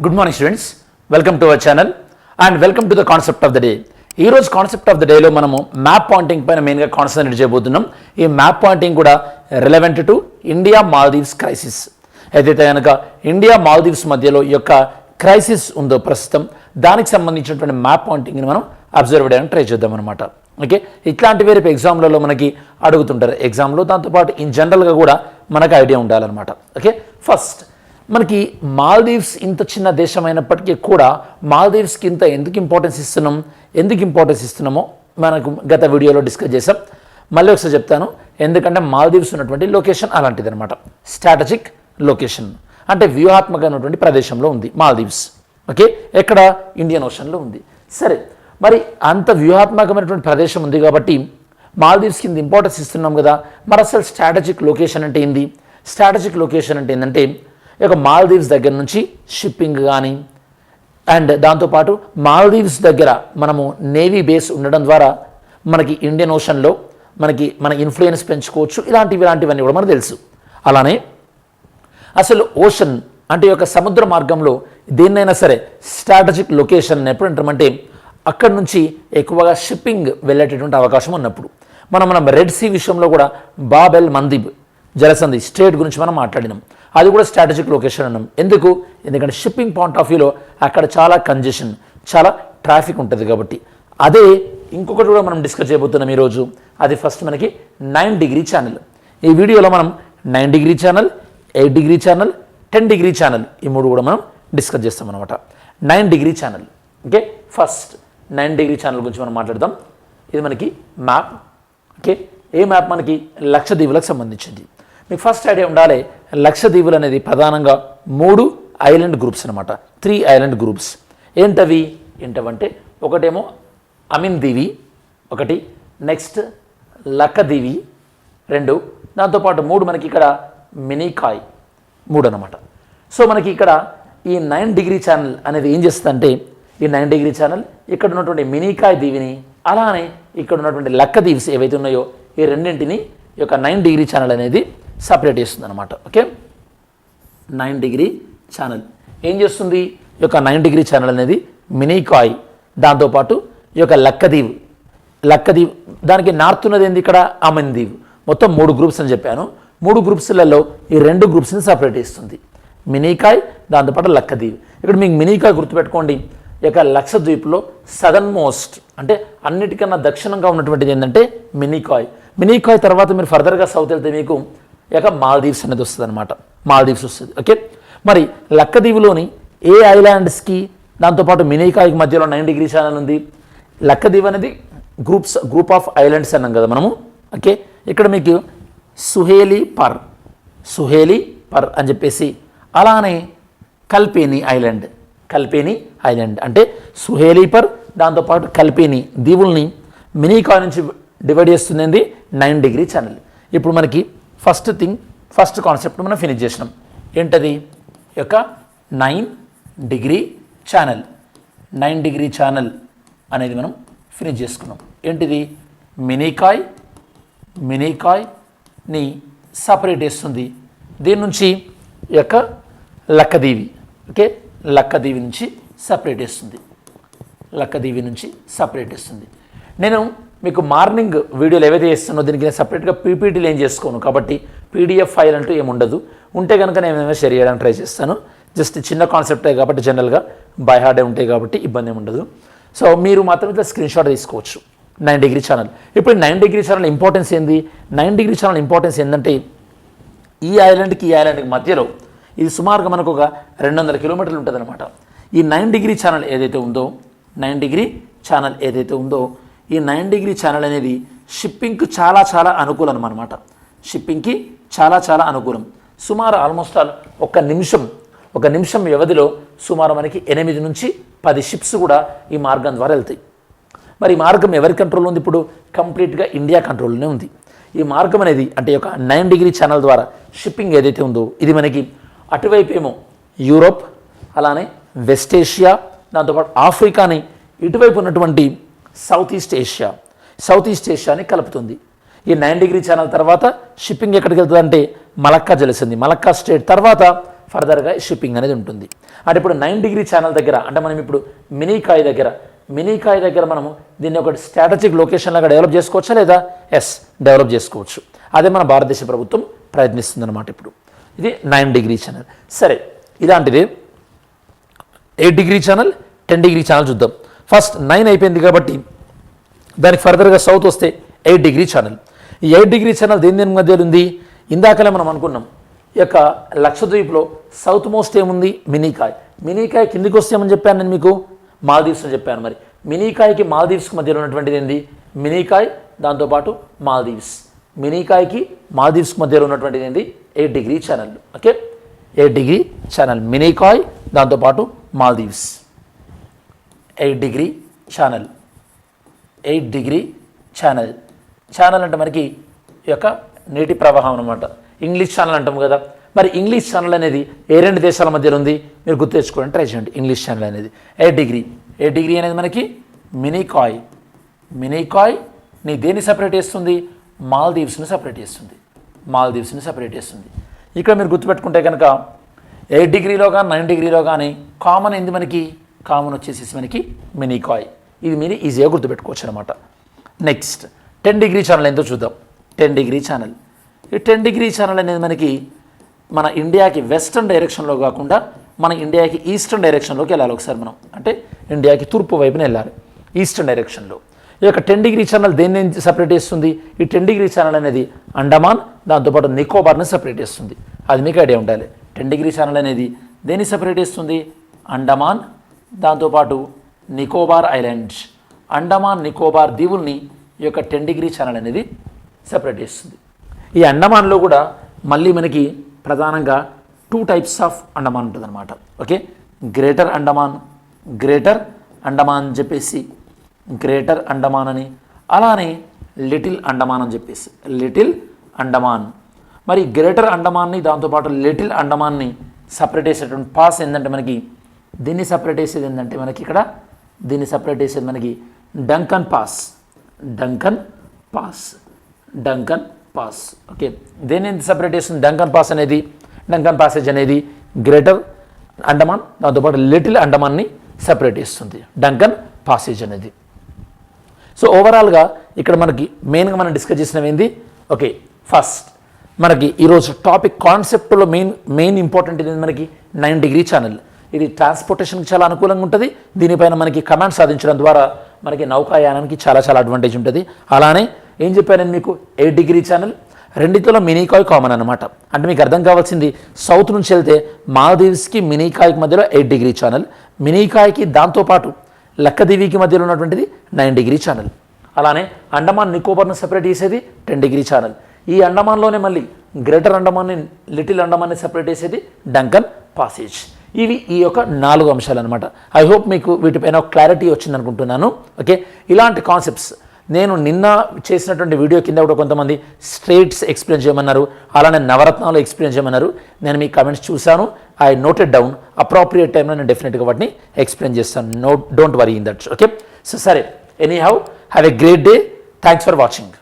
Good morning students, welcome to our channel and welcome to the concept of the day. ఈ రోజు concept of the డేలో మనము map pointing పైన మెయిన్గా concentrate చేయబోతున్నాం. ఈ మ్యాప్ పాయింటింగ్ కూడా relevant to India Maldives crisis. ఏదైతే కనుక ఇండియా మాల్దీవ్స్ మధ్యలో ఈ యొక్క క్రైసిస్ ఉందో ప్రస్తుతం, దానికి సంబంధించినటువంటి మ్యాప్ పాయింటింగ్ని మనం అబ్జర్వ్ చేయడానికి ట్రై చేద్దాం అనమాట. ఓకే, ఇట్లాంటివి రేపు ఎగ్జామ్లలో మనకి అడుగుతుంటారు ఎగ్జామ్లో, దాంతోపాటు ఇన్ జనరల్గా కూడా మనకు ఐడియా ఉండాలన్నమాట. ఓకే, ఫస్ట్ మనకి మాల్దీవ్స్ ఇంత చిన్న దేశం అయినప్పటికీ కూడా మాల్దీవ్స్కి ఇంత ఎందుకు ఇంపార్టెన్స్ ఇస్తున్నామో మనకు గత వీడియోలో డిస్కస్ చేసాం. మళ్ళీ ఒకసారి చెప్తాను, ఎందుకంటే మాల్దీవ్స్ ఉన్నటువంటి లొకేషన్ అలాంటిది అనమాట. స్ట్రాటజిక్ లొకేషన్ అంటే వ్యూహాత్మకమైనటువంటి ప్రదేశంలో ఉంది మాల్దీవ్స్. ఓకే, ఎక్కడ? ఇండియన్ ఓషన్లో ఉంది. సరే, మరి అంత వ్యూహాత్మకమైనటువంటి ప్రదేశం ఉంది కాబట్టి మాల్దీవ్స్ కింద ఇంపార్టెన్స్ ఇస్తున్నాం కదా. మరి అసలు స్ట్రాటజిక్ లొకేషన్ అంటే ఏంది? స్ట్రాటజిక్ లొకేషన్ అంటే ఏంటంటే ఈ యొక్క మాల్దీవ్స్ దగ్గర నుంచి షిప్పింగ్ కానీ అండ్ దాంతోపాటు మాల్దీవ్స్ దగ్గర మనము నేవీ బేస్ ఉండడం ద్వారా మనకి ఇండియన్ ఓషన్లో మన ఇన్ఫ్లుయెన్స్ పెంచుకోవచ్చు. ఇలాంటివన్నీ కూడా మనకు తెలుసు. అలానే అసలు ఓషన్ అంటే ఈ యొక్క సముద్ర మార్గంలో దేన్నైనా సరే స్ట్రాటజిక్ లొకేషన్ ఎప్పుడు అంటామంటే అక్కడి నుంచి ఎక్కువగా షిప్పింగ్ వెళ్ళేటటువంటి అవకాశం ఉన్నప్పుడు. మనం రెడ్ సీ విషయంలో కూడా బాబ్ ఎల్ మందిబ్ జలసంధి స్ట్రేట్ గురించి మనం మాట్లాడినాం. అది కూడా స్ట్రాటజిక్ లొకేషన్ అన్నాం. ఎందుకంటే షిప్పింగ్ పాయింట్ ఆఫ్ వ్యూలో అక్కడ చాలా కంజెషన్, చాలా ట్రాఫిక్ ఉంటుంది కాబట్టి. అదే ఇంకొకటి కూడా మనం డిస్కస్ చేయబోతున్నాం ఈరోజు. అది ఫస్ట్ మనకి 9 డిగ్రీ ఛానల్. ఈ వీడియోలో మనం 9 degree channel, 8 degree channel, 10 degree channel ఈ మూడు కూడా మనం డిస్కస్ చేస్తాం అనమాట. 9 degree channel. Okay, first 9 degree channel గురించి మనం మాట్లాడదాం. ఇది మనకి మ్యాప్. ఓకే, ఏ మ్యాప్? మనకి లక్షద్వీపులకు సంబంధించింది. మీకు ఫస్ట్ ఐడియా ఉండాలి, లక్షద్వీపులు అనేది ప్రధానంగా 3 ఐలాండ్ గ్రూప్స్ అనమాట. 3 ఐలాండ్ గ్రూప్స్. ఏంటవంటే ఒకటేమో అమిన్ దీవి, ఒకటి నెక్స్ట్ లక్కదీవి, 2 దాంతోపాటు 3 మనకి ఇక్కడ మినీకాయ్ 3 అనమాట. సో మనకి ఇక్కడ ఈ 9 డిగ్రీ ఛానల్ అనేది ఏం చేస్తుందంటే ఈ 9 డిగ్రీ ఛానల్ ఇక్కడ ఉన్నటువంటి మినీకాయ్ దీవిని అలానే ఇక్కడ ఉన్నటువంటి లక్కదీవ్స్ ఏవైతే ఉన్నాయో ఈ రెండింటిని ఈ యొక్క 9 డిగ్రీ ఛానల్ అనేది సపరేట్ చేస్తుంది అనమాట. ఓకే, 9 డిగ్రీ ఛానల్ ఏం చేస్తుంది? ఈ యొక్క 9 డిగ్రీ ఛానల్ అనేది మినీకాయ్, దాంతోపాటు ఈ యొక్క లక్కదీవ్ దానికి నార్త్ ఉన్నది ఏంది? ఇక్కడ అమన్ దీవ్. మొత్తం 3 గ్రూప్స్ అని చెప్పాను. 3 గ్రూప్స్లలో ఈ 2 గ్రూప్స్ని సపరేట్ చేస్తుంది, మినీకాయ్ దాంతోపాటు లక్కదీవ్. ఇక్కడ మీకు మినీకాయ్ గుర్తుపెట్టుకోండి. ఈ యొక్క లక్షద్వీప్లో సదర్న్ మోస్ట్ అంటే అన్నిటికన్నా దక్షిణంగా ఉన్నటువంటిది ఏంటంటే మినీకాయ్ తర్వాత మీరు ఫర్దర్గా సౌత్ వెళ్తే మీకు ఈ యొక్క మాల్దీవ్స్ అనేది వస్తుంది అనమాట. మాల్దీవ్స్ వస్తుంది. ఓకే, మరి లక్కదీవులోని ఏ ఐలాండ్స్కి దాంతోపాటు మినీకాయ్కి మధ్యలో 9 డిగ్రీ ఛానల్ ఉంది. లక్కదీవ్ అనేది గ్రూప్ ఆఫ్ ఐలాండ్స్ అన్నాం కదా మనము. ఓకే, ఇక్కడ మీకు సుహేలీ పర్ అని చెప్పేసి, అలానే కల్పేని ఐలాండ్ అంటే సుహేలీపర్ దాంతోపాటు కల్పేని దీవుల్ని మినీకాయ్ నుంచి డివైడ్ చేస్తుంది 9 డిగ్రీ ఛానల్. ఇప్పుడు మనకి ఫస్ట్ కాన్సెప్ట్ మనం ఫినిష్ చేసినాం. ఏంటది? ఈ యొక్క 9 డిగ్రీ ఛానల్. 9 డిగ్రీ ఛానల్ అనేది మనం ఫినిష్ చేసుకున్నాం. ఏంటిది? మినీకాయ్ని సపరేట్ చేస్తుంది. దీని నుంచి ఈ యొక్క లక్కదీవి. ఓకే, లక్కదీవి నుంచి సపరేట్ చేస్తుంది. నేను మీకు మార్నింగ్ వీడియోలు ఏవైతే చేస్తున్నో దీనికి నేను సపరేట్గా పీపీటీలు ఏం చేసుకోను కాబట్టి పీడిఎఫ్ ఫైల్ అంటూ ఏముండదు. ఉంటే కనుక నేను ఏమైనా షేర్ చేయడానికి ట్రై చేస్తాను. జస్ట్ చిన్న కాన్సెప్టే కాబట్టి జనరల్గా బై హార్డే ఉంటాయి కాబట్టి ఇబ్బంది ఏమి ఉండదు. సో మీరు మాత్రం ఇట్లా స్క్రీన్ షాట్ తీసుకోవచ్చు. 9 డిగ్రీ ఛానల్. ఇప్పుడు 9 డిగ్రీ ఛానల్ ఇంపార్టెన్స్ ఏంది? 9 డిగ్రీ ఛానల్ ఇంపార్టెన్స్ ఏంటంటే ఈ ఐలాండ్కి మధ్యలో ఇది సుమారుగా మనకు ఒక 200 కిలోమీటర్లు ఉంటుంది అనమాట. ఈ 9 డిగ్రీ ఛానల్ ఏదైతే ఉందో ఈ 9 డిగ్రీ ఛానల్ అనేది షిప్పింగ్కి చాలా అనుకూలం అనమాట. షిప్పింగ్కి చాలా అనుకూలం. సుమారు ఆల్మోస్ట్ ఒక నిమిషం వ్యవధిలో సుమారు మనకి 8 నుంచి 10 షిప్స్ కూడా ఈ మార్గం ద్వారా వెళ్తాయి. మరి ఈ మార్గం ఎవరి కంట్రోల్లో ఉంది? ఇప్పుడు కంప్లీట్గా ఇండియా కంట్రోల్లోనే ఉంది. ఈ మార్గం అనేది అంటే ఒక 9 డిగ్రీ ఛానల్ ద్వారా షిప్పింగ్ ఏదైతే ఉందో ఇది మనకి అటువైపు ఏమో యూరోప్, అలానే వెస్ట్ ఏషియా, దాంతోపాటు ఆఫ్రికాని, ఇటువైపు ఉన్నటువంటి సౌత్ ఈస్ట్ ఏషియాని కలుపుతుంది. ఈ 9 డిగ్రీ ఛానల్ తర్వాత షిప్పింగ్ ఎక్కడికి వెళ్తుంది అంటే మలక్కా జలసింది, మలక్కా స్టేట్ తర్వాత ఫర్దర్గా షిప్పింగ్ అనేది ఉంటుంది. అంటే ఇప్పుడు 9 డిగ్రీ ఛానల్ దగ్గర అంటే మనం ఇప్పుడు మినీకాయ్ దగ్గర మనము దీన్ని ఒక స్ట్రాటజిక్ లొకేషన్ లాగా డెవలప్ చేసుకోవచ్చా లేదా? ఎస్, డెవలప్ చేసుకోవచ్చు. అదే మన భారతదేశ ప్రభుత్వం ప్రయత్నిస్తుందన్నమాట. ఇప్పుడు ఇది 9 డిగ్రీ ఛానల్. సరే, ఇలాంటిది 8 డిగ్రీ ఛానల్, 10 డిగ్రీ ఛానల్ చూద్దాం. ఫస్ట్ 9 అయిపోయింది కాబట్టి దానికి ఫర్దర్గా సౌత్ వస్తే 8 డిగ్రీ ఛానల్. ఈ 8 డిగ్రీ ఛానల్ దేని మధ్యలో ఉంది? ఇందాకలే మనం అనుకున్నాం, ఈ యొక్క లక్షద్వీప్లో సౌత్ మోస్ట్ ఏముంది? మినీకాయ్ కిందికి వస్తే ఏమని చెప్పాను నేను మీకు? మాల్దీవ్స్ అని చెప్పాను. మరి మినీకాయ్కి మాల్దీవ్స్కి మధ్యలో ఉన్నటువంటిది ఏంది? మినీకాయ్, దాంతోపాటు మాల్దీవ్స్. మినీకాయ్కి మాల్దీవ్స్కి మధ్యలో ఉన్నటువంటిది ఏంది? 8 degree channel. Okay, 8 degree channel Minicoy, దాంతోపాటు Maldives. 8 degree channel, 8 degree channel. Channel అంటే మనకి ఈ యొక్క నీటి ప్రవాహం అనమాట. ఇంగ్లీష్ ఛానల్ అంటాం కదా. మరి ఇంగ్లీష్ ఛానల్ అనేది ఏ 2 దేశాల మధ్యలో ఉంది? మీరు గుర్తు తెచ్చుకోవడానికి ట్రై చేయండి. ఇంగ్లీష్ ఛానల్ అనేది 8 డిగ్రీ అనేది మనకి మినీకాయ్ ని దేన్ని సపరేట్ చేస్తుంది? మాల్దీవ్స్ని సపరేట్ చేస్తుంది. ఇక్కడ మీరు గుర్తుపెట్టుకుంటే కనుక 8 డిగ్రీలో కానీ 9 డిగ్రీలో కానీ కామన్ ఏంది మనకి? కామన్ వచ్చేసి మనకి మినీకాయ్. ఇది మీరు ఈజీగా గుర్తుపెట్టుకోవచ్చు అనమాట. నెక్స్ట్ 10 డిగ్రీ ఛానల్ ఎంతో చూద్దాం. 10 డిగ్రీ ఛానల్. ఈ 10 డిగ్రీ ఛానల్ అనేది మనకి మన ఇండియాకి వెస్టర్న్ డైరెక్షన్లో కాకుండా మన ఇండియాకి ఈస్టర్న్ డైరెక్షన్లోకి వెళ్ళాలి ఒకసారి మనం. అంటే ఇండియాకి తూర్పు వైపున వెళ్ళాలి, ఈస్టర్న్ డైరెక్షన్లో. ఈ యొక్క 10 డిగ్రీ ఛానల్ దేన్ని సపరేట్ చేస్తుంది? ఈ 10 డిగ్రీ ఛానల్ అనేది అండమాన్, దాంతోపాటు నికోబార్ని సపరేట్ చేస్తుంది. అది మీకు ఐడియా ఉండాలి. 10 డిగ్రీ ఛానల్ అనేది దేన్ని సపరేట్ చేస్తుంది? అండమాన్, దాంతోపాటు నికోబార్ ఐలాండ్స్. అండమాన్ నికోబార్ దీవుల్ని ఈ యొక్క 10 డిగ్రీ ఛానల్ అనేది సపరేట్ చేస్తుంది. ఈ అండమాన్లో కూడా మళ్ళీ మనకి ప్రధానంగా 2 టైప్స్ ఆఫ్ అండమాన్ ఉంటుందన్నమాట. ఓకే, గ్రేటర్ అండమాన్ అని చెప్పేసి గ్రేటర్ అండమాన్ అని, అలానే లిటిల్ అండమాన్ అని చెప్పేసి లిటిల్ అండమాన్. మరి గ్రేటర్ అండమాన్ని దాంతోపాటు లిటిల్ అండమాన్ని సపరేట్ చేసేటువంటి పాస్ ఏంటంటే మనకి దీన్ని సపరేట్ చేసేది ఏంటంటే మనకి ఇక్కడ దీన్ని సపరేట్ చేసేది మనకి డంకన్ పాస్. ఓకే, దేన్ని సపరేట్ చేస్తుంది? డంకన్ ప్యాసేజ్ అనేది గ్రేటర్ అండమాన్, దాంతోపాటు లిటిల్ అండమాన్ని సపరేట్ చేస్తుంది డంకన్ పాసేజ్ అనేది. సో ఓవరాల్గా ఇక్కడ మనకి మెయిన్గా మనం డిస్కస్ చేసినవి ఏంది? ఓకే, ఫస్ట్ మనకి ఈరోజు టాపిక్ కాన్సెప్ట్లో మెయిన్ ఇంపార్టెంట్ ఇది మనకి 9 డిగ్రీ ఛానల్. ఇది ట్రాన్స్పోర్టేషన్కి చాలా అనుకూలంగా ఉంటుంది. దీనిపైన మనకి కమాండ్ సాధించడం ద్వారా మనకి నౌకాయానానికి చాలా అడ్వాంటేజ్ ఉంటుంది. అలానే ఏం చెప్పాను నేను మీకు? 8 డిగ్రీ ఛానల్, రెండిట్లో మినీకాయ్ కామన్ అనమాట. అంటే మీకు అర్థం కావాల్సింది, సౌత్ నుంచి వెళ్తే మాల్దీవ్స్కి మినీకాయ్కి మధ్యలో 8 డిగ్రీ ఛానల్, మినీకాయ్కి దాంతోపాటు లక్కదీవికి మధ్యలో ఉన్నటువంటిది 9 డిగ్రీ ఛానల్. అలానే అండమాన్ నికోబార్ను సపరేట్ చేసేది 10 డిగ్రీ ఛానల్. ఈ అండమాన్లోనే మళ్ళీ గ్రేటర్ అండమాన్ని లిటిల్ అండమాన్ని సపరేట్ చేసేది డంకన్ పాసేజ్. ఇవి ఈ యొక్క 4 అంశాలు అనమాట. ఐ హోప్ మీకు వీటిపైన క్లారిటీ వచ్చింది అనుకుంటున్నాను. ఓకే, ఇలాంటి కాన్సెప్ట్స్ నేను నిన్న చేసినటువంటి వీడియో కింద కూడా కొంతమంది స్ట్రేట్స్ ఎక్స్ప్లెయిన్ చేయమన్నారు, అలానే నవరత్నాలు ఎక్స్ప్లెయిన్ చేయమన్నారు. నేను మీ కమెంట్స్ చూశాను, ఐ నోటెడ్ డౌన్. అప్రోప్రియేట్ టైంలో నేను డెఫినెట్గా వాటిని ఎక్స్ప్లెయిన్ చేస్తాను. Don't worry in that. Okay, so సరే, anyhow have a great day. Thanks for watching.